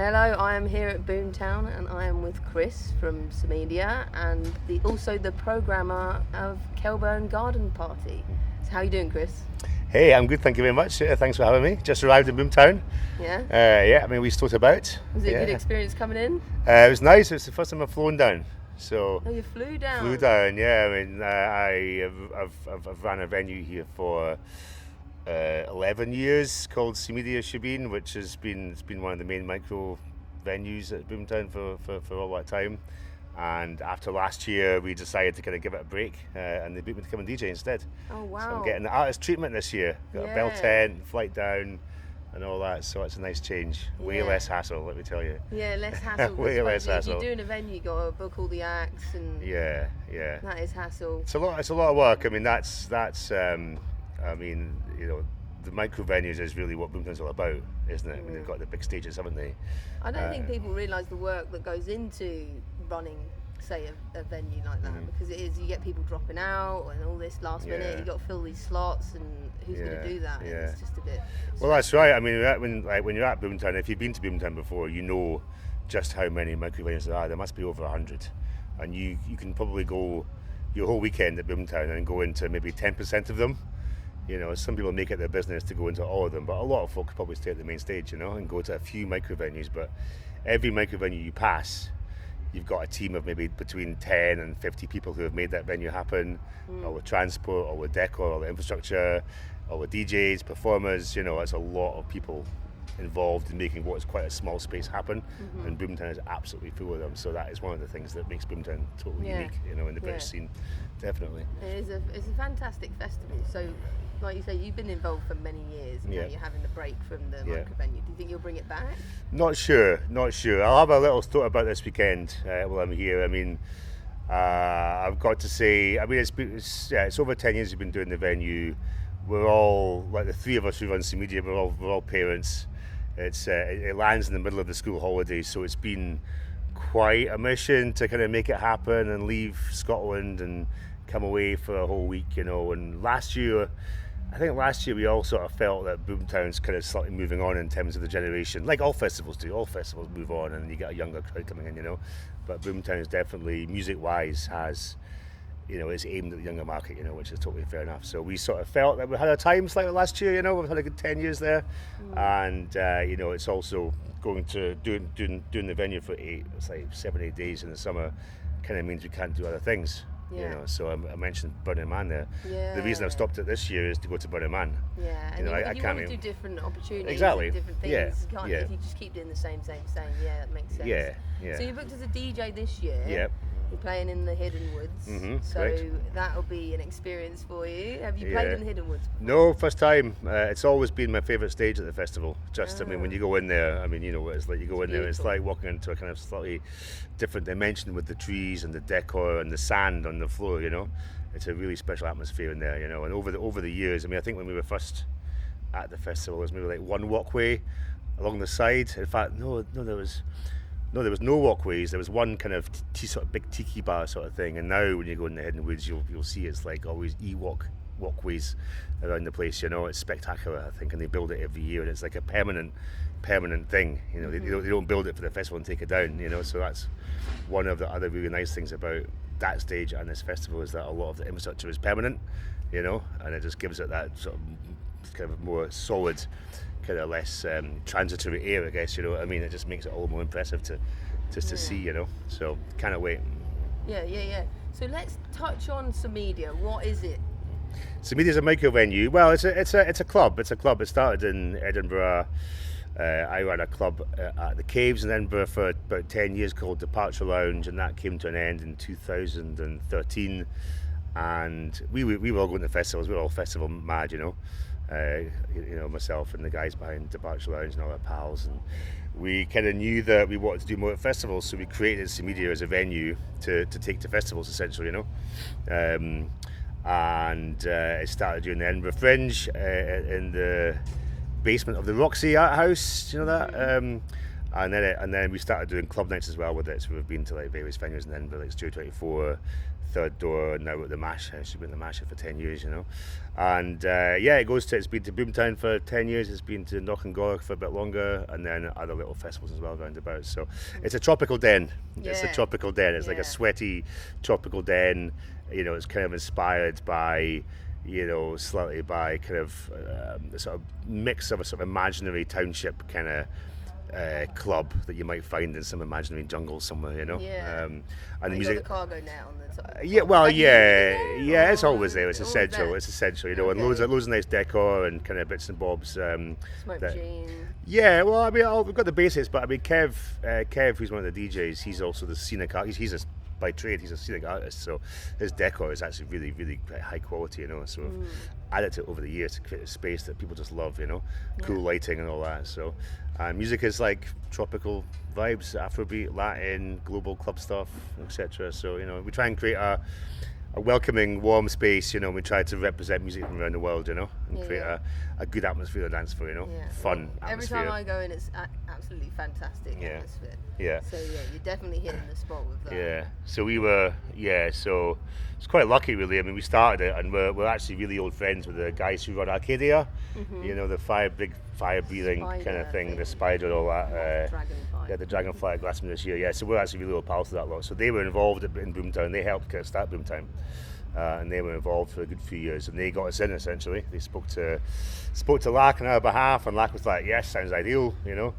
Hello, I am here at Boomtown and I am with Chris from Samedia and also the programmer of Kelburn Garden Party. So how are you doing, Chris? Hey, I'm good, thank you very much. Thanks for having me. Just arrived in Boomtown. Yeah? I mean, we started about. Was it a good experience coming in? It was nice. It was the first time I've flown down. So. Oh, you flew down? Flew down, yeah. I mean, I've ran a venue here for 11 years called Samedia Shebeen, which has been one of the main micro venues at Boomtown for all that time. And after last year, we decided to kind of give it a break, and they booked me to come and DJ instead. Oh wow! So I'm getting the artist treatment this year. Got a bell tent, flight down, and all that. So it's a nice change. Way less hassle, let me tell you. Yeah, less hassle. Way less hassle. If you're doing a venue, you got to book all the acts, and yeah, that is hassle. It's a lot of work. I mean, that's I mean, you know, the micro venues is really what Boomtown's all about, isn't it? I mean, they've got the big stages, haven't they? I don't think people realise the work that goes into running, say, a venue like that, because it is, you get people dropping out and all this last minute, you've got to fill these slots, and who's going to do that? Yeah. It's just a bit... Well, that's right. I mean, when you're at Boomtown, if you've been to Boomtown before, you know just how many micro venues there are. There must be over 100. And you can probably go your whole weekend at Boomtown and go into maybe 10% of them. You know, some people make it their business to go into all of them, but a lot of folks probably stay at the main stage, you know, and go to a few micro venues. But every micro venue you pass, you've got a team of maybe between 10 and 50 people who have made that venue happen, or with transport, or with decor, or the infrastructure, or with DJs, performers. You know, it's a lot of people involved in making what is quite a small space happen, and Boomtown is absolutely full of them. So that is one of the things that makes Boomtown totally unique, you know, in the British scene, definitely. It's a fantastic festival. So, like you say, you've been involved for many years, and now you're having the break from the micro venue. Do you think you'll bring it back? Not sure. I'll have a little thought about this weekend while I'm here. I mean, I've got to say, I mean, it's over 10 years we've been doing the venue. We're all, like the three of us who run Samedia, we're all parents. It lands in the middle of the school holidays, so it's been quite a mission to kind of make it happen and leave Scotland and come away for a whole week, you know. And last year we all sort of felt that Boomtown's kind of slightly moving on in terms of the generation, like all festivals do. All festivals move on and you get a younger crowd coming in, you know. But Boomtown is definitely, music-wise, has, you know, it's aimed at the younger market, you know, which is totally fair enough. So we sort of felt that we had our time slightly last year, you know. We've had a good 10 years there, and you know, it's also going to doing the venue for 7-8 days in the summer kind of means we can't do other things. You know, so I mentioned Burning Man there. The reason I've stopped it this year is to go to Burning Man. Yeah, and you know, you I can't want to do different opportunities, exactly. different things. If you just keep doing the same, that makes sense. Yeah. So you booked as a DJ this year. Yep. You're playing in the Hidden Woods, so that'll be an experience for you. Have you played in the Hidden Woods before? No, first time. It's always been my favourite stage at the festival. I mean, when you go in there, I mean, you know what it's like. You go in there, it's like walking into a kind of slightly different dimension with the trees and the decor and the sand on the floor, you know. It's a really special atmosphere in there, you know. And over the years, I mean, I think when we were first at the festival, there was maybe like one walkway along the side. In fact, there was no walkways. There was one kind of sort of big tiki bar sort of thing. And now when you go in the Hidden Woods, you'll see it's like always walkways around the place. You know, it's spectacular, I think, and they build it every year, and it's like a permanent thing. You know, they don't build it for the festival and take it down. You know, so that's one of the other really nice things about that stage and this festival, is that a lot of the infrastructure is permanent. You know, and it just gives it that sort of kind of more solid, kind of less transitory air, I guess, you know what I mean. It just makes it all more impressive to see, you know. So cannot wait. Yeah. So let's touch on Samedia. What is it? Samedia is a micro venue. Well, it's a club. It's a club. It started in Edinburgh. I ran a club at the Caves in Edinburgh for about 10 years called Departure Lounge, and that came to an end in 2013. And we were all going to festivals. We were all festival mad, you know. You know, myself and the guys behind Departure Lounge and all our pals, and we kind of knew that we wanted to do more at festivals, so we created Samedia as a venue to take to festivals, essentially, you know. And it started during the Edinburgh Fringe in the basement of the Roxy Art House, you know that, And then we started doing club nights as well with it. So we've been to like various venues, and then like Studio 24, Third Door, and now at the Mash House. We've been at the Mash House for 10 years, you know. And it's been to Boomtown for 10 years. It's been to Knockengorg for a bit longer, and then other little festivals as well round about. So it's a tropical den. Yeah. It's a tropical den. It's like a sweaty tropical den. You know, it's kind of inspired by, you know, slightly by kind of a sort of mix of a sort of imaginary township kind of club that you might find in some imaginary jungle somewhere, you know. Yeah. And the music. music. Got the cargo net on the top. It's always there. It's essential. There. It's essential, you know. Okay. And loads of nice decor and kind of bits and bobs. Smoke machine. Yeah, well, I mean, we've got the basics, but I mean, Kev, who's one of the DJs, he's also the scenic artist. By trade, he's a scenic artist, so his decor is actually really, really high quality, you know. So we've added to it over the years to create a space that people just love, you know, cool lighting and all that. So music is like tropical vibes, Afrobeat, Latin, global club stuff, etc. So, you know, we try and create a welcoming, warm space, you know. We try to represent music from around the world, you know, and create a good atmosphere to dance for, you know, fun atmosphere. Every time I go in, it's absolutely fantastic atmosphere. Yeah. So you're definitely hitting the spot with that. Yeah. So we were, so it's quite lucky, really. I mean, we started it, and we're actually really old friends with the guys who run Arcadia. You know, the big fire-breathing kind of thing, the spider, all that. Dragonfly. Yeah, the Dragonfly at Glastonbury this year. Yeah, so we're actually really old pals to that lot. So they were involved in Boomtown. They helped kind of start Boomtown. And they were involved for a good few years, and they got us in essentially. They spoke to Lac on our behalf, and Lac was like, "Yes, sounds ideal," you know.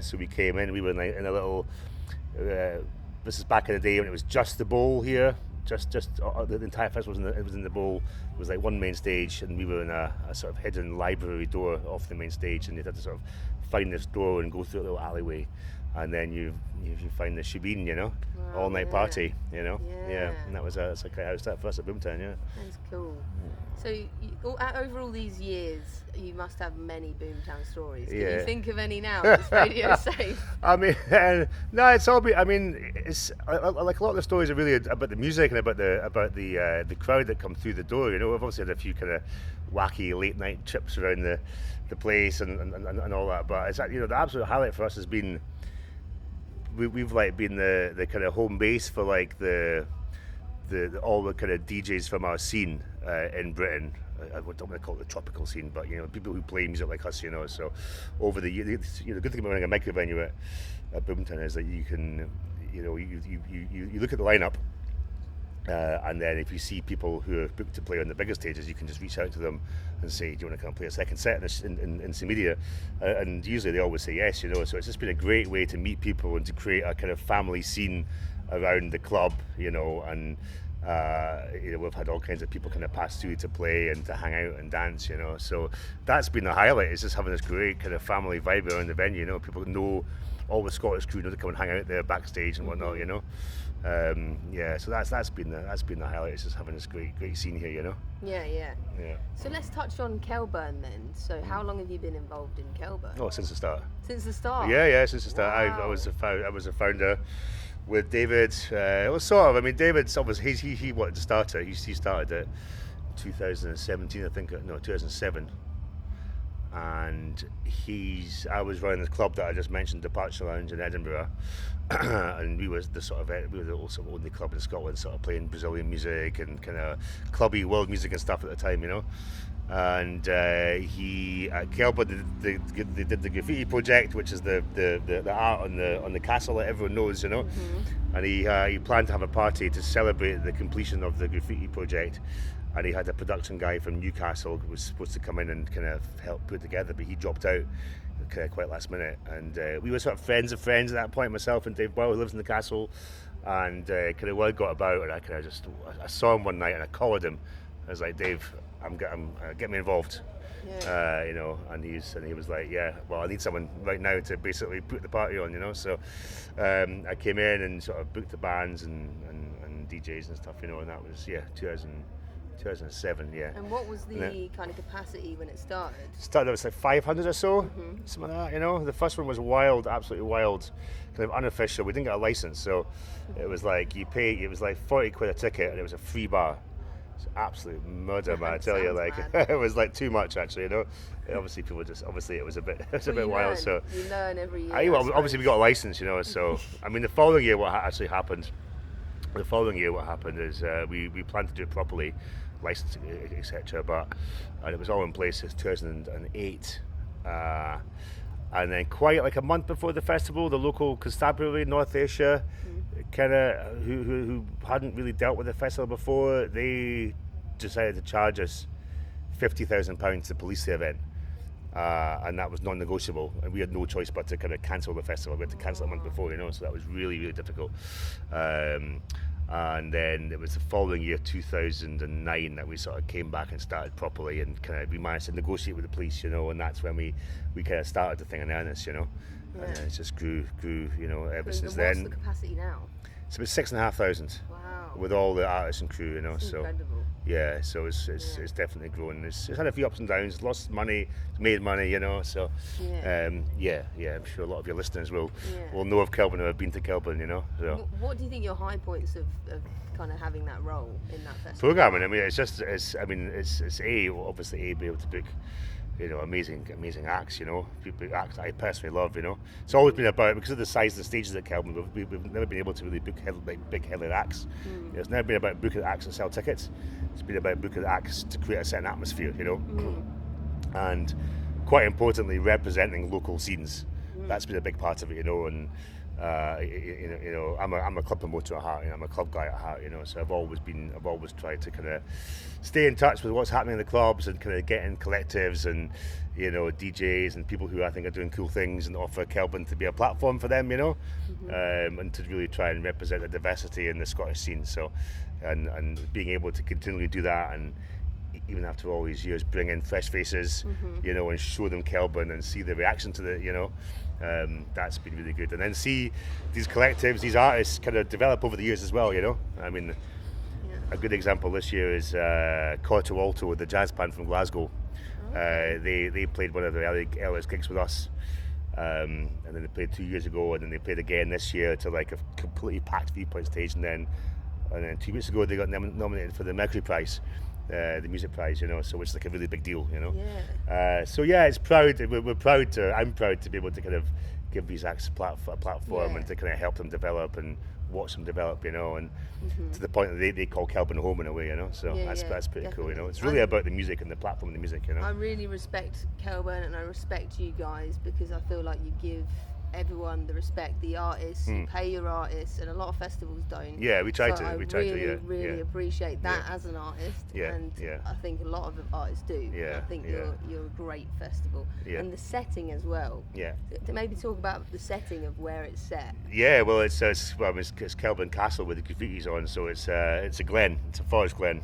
So we came in. We were in a little. This is back in the day when it was just the bowl here. Just the entire festival was in the bowl. It was like one main stage, and we were in a sort of hidden library door off the main stage, and you had to sort of find this door and go through a little alleyway, and then you find the Shebeen, you know, all night party, you know. Yeah. And that's like how it started for us at Boomtown. Yeah. That's cool. So over all these years, you must have many Boomtown stories. Can you think of any now? That's radio safe. I mean, no, it's all. I mean, it's like a lot of the stories are really about the music and about the crowd that come through the door. You know, we've obviously had a few kind of wacky late night trips around the place and all that. But it's, you know, the absolute highlight for us has been we've like been the kind of home base for like the all the kind of DJs from our scene in Britain. I don't want to call it the tropical scene, but you know, people who play music like us, you know. So over the years, you know, the good thing about running a micro venue at Boomtown is that you can, you know, you look at the lineup, and then if you see people who are booked to play on the bigger stages, you can just reach out to them and say, "Do you want to come play a second set in Samedia?" And usually they always say yes, you know. So it's just been a great way to meet people and to create a kind of family scene around the club, you know. And you know, we've had all kinds of people kind of pass through to play and to hang out and dance, you know. So that's been the highlight, is just having this great kind of family vibe around the venue, you know. People know, all the Scottish crew know to come and hang out there backstage and whatnot, you know. So that's been the highlight, is just having this great scene here, you know. Yeah. So let's touch on Kelburn then. So how long have you been involved in Kelburn? Oh, since the start. Since the start. Yeah, since the start. Wow. I was a founder with David. It was sort of. I mean, David's obviously he wanted to start it. He started it 2017, I think. No, 2007. And I was running this club that I just mentioned, Departure Lounge in Edinburgh, and we were the only club in Scotland sort of playing Brazilian music and kind of clubby world music and stuff at the time, you know. And he at Kelburn they did the graffiti project, which is the art on the castle that everyone knows, you know. And he planned to have a party to celebrate the completion of the graffiti project. And he had a production guy from Newcastle who was supposed to come in and kind of help put it together, but he dropped out kind of quite last minute. And we were sort of friends of friends at that point, myself and Dave Boyle, who lives in the castle. And kind of word got about, and I saw him one night and I collared him. I was like, "Dave, get me involved." Yeah. You know, and he was like, "Yeah, well, I need someone right now to basically put the party on," you know. So I came in and sort of booked the bands and DJs and stuff, you know, and that was 2007, yeah. And what was the kind of capacity when it started? It was like 500 or so, something like that, you know. The first one was wild, absolutely wild, kind of unofficial. We didn't get a license, so it was like it was like 40 quid a ticket, and it was a free bar. It's absolute murder, man. I tell you, Sounds like mad. it was like too much actually. Obviously it was a bit wild. So you learn every year. obviously we got a license, so I mean the following year what actually happened. The following year what happened is we planned to do it properly, licensing, etc. And it was all in place since 2008. And then quite like a month before the festival, the local constabulary in North Asia, kind of who hadn't really dealt with the festival before, they decided to charge us £50,000 to police the event, and that was non-negotiable. And we had no choice but to kind of cancel the festival. We had to cancel a month before, so that was really, really difficult. And then it was the following year, 2009, that we sort of came back and started properly, and kind of we managed to negotiate with the police, and that's when we kind of started the thing in earnest, And it just grew, ever since then. What's the capacity now? It's about 6,500. Wow. With all the artists and crew, That's so incredible. yeah, so it's definitely grown. It's had a few ups and downs, lost money, made money, so I'm sure a lot of your listeners will know of Kelburn or have been to Kelburn, So What do you think your high points of kind of having that role in that festival? programming, I mean, it's obviously be able to book, amazing acts, people acts I personally love, It's always been about, because of the size of the stages at Kelburn, we've never been able to really book big headline acts. It's never been about booking acts and sell tickets. It's been about booking acts to create a certain atmosphere, and quite importantly, representing local scenes. That's been a big part of it, and I'm a club promoter at heart. I'm a club guy at heart. So I've always tried to kind of stay in touch with what's happening in the clubs and kind of get in collectives and DJs and people who I think are doing cool things, and offer Kelburn to be a platform for them. And to really try and represent the diversity in the Scottish scene. So, and being able to continually do that, and even after all these years, bring in fresh faces, and show them Kelburn and see the reaction to the, that's been really good. And then see these collectives, these artists kind of develop over the years as well, I mean, a good example this year is Corto Alto, the jazz band from Glasgow. They played one of the earliest gigs with us, and then they played 2 years ago, and then they played again this year to like a completely packed viewpoint stage, and then 2 weeks ago they got nominated for the Mercury Prize. The music prize, so which is like a really big deal, it's proud. I'm proud to be able to kind of give these acts a platform and to kind of help them develop and watch them develop, and to the point that they call Kelburn home in a way, So that's pretty definitely. Cool, It's really about the music and the platform of the music, I really respect Kelburn, and I respect you guys, because I feel like you give everyone the respect, the artists, you pay your artists, and a lot of festivals don't. Yeah, we try so to. I really appreciate that as an artist, and I think a lot of artists do. I think you're a great festival, and the setting as well. To maybe talk about the setting of where it's set. Yeah, well, it's Kelburn Castle with the graffiti's on, so it's a glen, it's a forest glen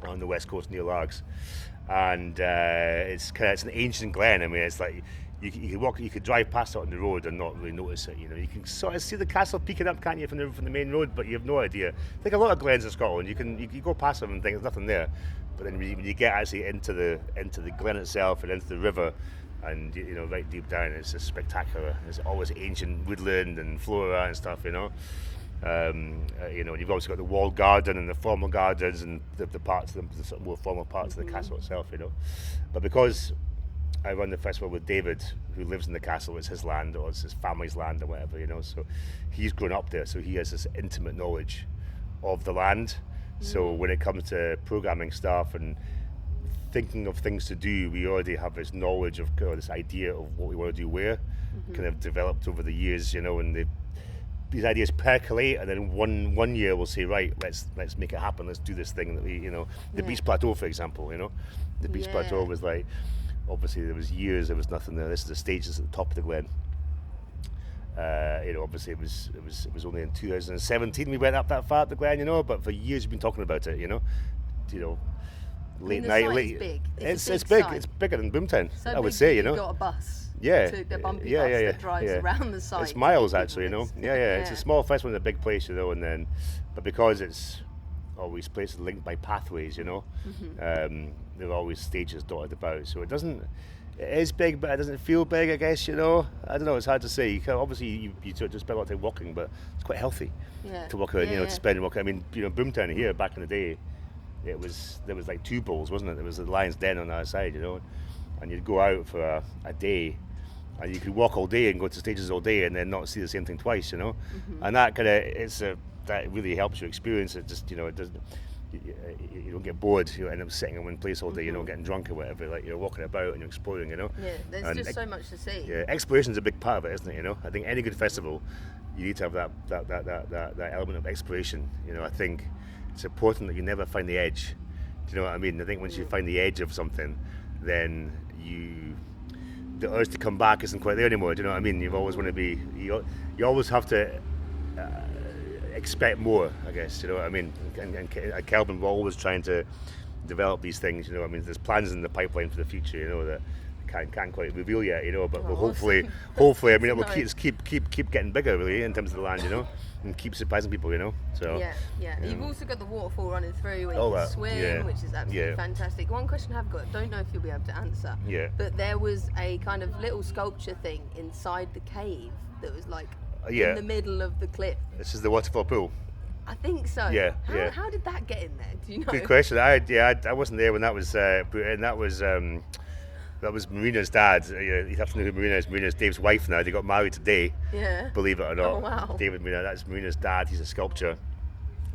on the west coast near Largs, and it's an ancient glen. I mean, it's like. You could drive past it on the road and not really notice it. You can sort of see the castle peeking up, can't you, from the main road? But you have no idea. I think a lot of glens in Scotland, you go past them and think there's nothing there, but then when you get actually into the glen itself and into the river, and right deep down, it's just spectacular. There's always ancient woodland and flora and stuff. You've also got the walled garden and the formal gardens and the parts of the sort of more formal parts of the castle itself. But because I run the festival with David, who lives in the castle. It's his land, or it's his family's land, or whatever, So he's grown up there, so he has this intimate knowledge of the land. So when it comes to programming stuff and thinking of things to do, we already have this knowledge of this idea of what we want to do where, kind of developed over the years, and these ideas percolate, and then one year we'll say, right, let's make it happen. Let's do this thing that we, the Beach Plateau, for example, the Beach Plateau was like. Obviously, there was nothing there. This is the stage that's at the top of the glen. Obviously, it was only in 2017 we went up that far at the glen, But for years we've been talking about it, Late night. Big. It's big. Site. It's bigger than Boomtown. So I would say, You've got a bus. Yeah. The bumpy bus that drives around the site. It's miles actually, Yeah. It's a small festival in a big place, but because it's always places linked by pathways, there are always stages dotted about, so it is big, but it doesn't feel big, I guess, I don't know, it's hard to say. Obviously you just spend a lot of time walking, but it's quite healthy to walk around, to spend walking. I mean, Boomtown here back in the day, there was like 2 bowls, wasn't it? There was the Lion's Den on the other side, and you'd go out for a day, and you could walk all day and go to stages all day and then not see the same thing twice, and that kind of that really helps you experience it. Just it doesn't. You don't get bored. You end up sitting in one place all day, getting drunk or whatever. Like you're walking about and you're exploring, Yeah, there's just so much to see. Yeah, exploration's a big part of it, isn't it? I think any good festival, you need to have that element of exploration. I think it's important that you never find the edge. Do you know what I mean? I think once you find the edge of something, then the urge to come back isn't quite there anymore. Do you know what I mean? You always want to be. You always have to. Expect more, I guess, you know what I mean? And at Kelburn, we're always trying to develop these things, I mean, there's plans in the pipeline for the future, that can't quite reveal yet, but we'll hopefully, I mean, it will keep getting bigger, really, in terms of the land, and keep surprising people, so. Yeah. You've also got the waterfall running through where you can swim, which is absolutely fantastic. One question I've got, don't know if you'll be able to answer, but there was a kind of little sculpture thing inside the cave that was like, in the middle of the cliff. This is the waterfall pool. I think so. How did that get in there? Do you know? Good question. I wasn't there when that was put in. That was Marina's dad. You'd have to know who Marina is. Marina's Dave's wife now. They got married today. Yeah. Believe it or not. Oh wow. David Marina. That's Marina's dad. He's a sculptor.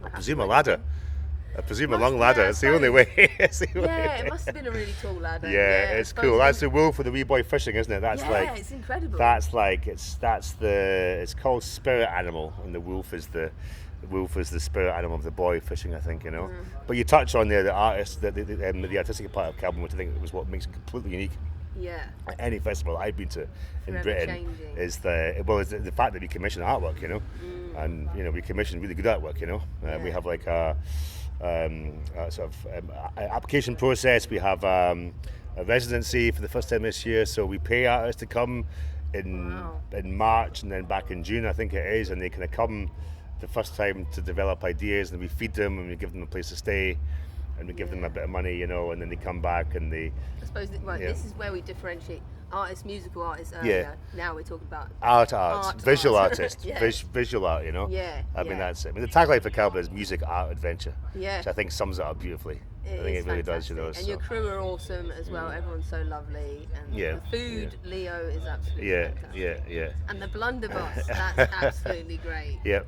I presume a ladder. A long ladder. It's the only way. It must have been a really tall ladder. Yeah, it's cool. That's the wolf for the wee boy fishing, isn't it? That's it's incredible. It's called spirit animal, and the wolf is the spirit animal of the boy fishing, I think, But you touch on there the artist, the artistic part of Kelburn, which I think was what makes it completely unique. Yeah. Any festival I've been to in Britain changing. is the fact that we commission artwork, and we commission really good artwork, We have like a sort of application process. We have a residency for the first time this year, so we pay artists to come in March and then back in June, I think it is, and they kind of come the first time to develop ideas, and we feed them and we give them a place to stay, and we give them a bit of money, and then they come back and they. I suppose this is where we differentiate artists, musical artists earlier. Now we're talking about art, visual artist, visual art, I mean, that's it. I mean, the tagline for Kelburn is music, art, adventure. Yeah. Which I think sums it up beautifully. I think it really does, And your crew are awesome as well. Everyone's so lovely. And the food, Leo, is absolutely fantastic. Yeah. And the blunderbuss, that's absolutely great. Yeah.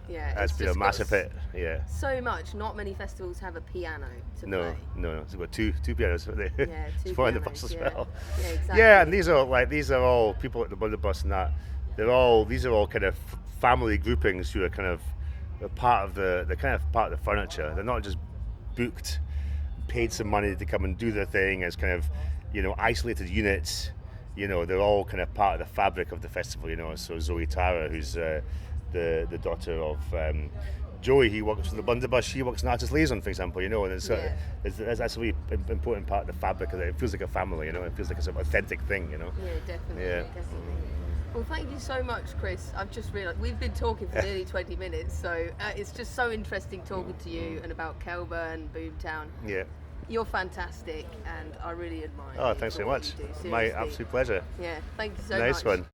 That's been a massive hit. Yeah. So much. Not many festivals have a piano to play. No. So we've got two pianos. Yeah, two pianos. The pianos, bus as well. Yeah, exactly. Yeah, and these are all people at the blunderbuss and that. These are all kind of family groupings who are kind of part of the furniture. They're not just booked, paid some money to come and do their thing as kind of, isolated units. They're all kind of part of the fabric of the festival. So Zoe Tara, who's the daughter of Joey, he works for the blunderbuss. She works in artist liaison, for example. And that's a really important part of the fabric of it. It feels like a family. It feels like a sort of authentic thing. Yeah, definitely. Well, thank you so much, Chris. I've just realised we've been talking for nearly 20 minutes, so it's just so interesting talking to you and about Kelburn, Boomtown. Yeah. You're fantastic, and I really admire you. Oh, thanks so much. My absolute pleasure. Yeah, thank you so much. Nice one.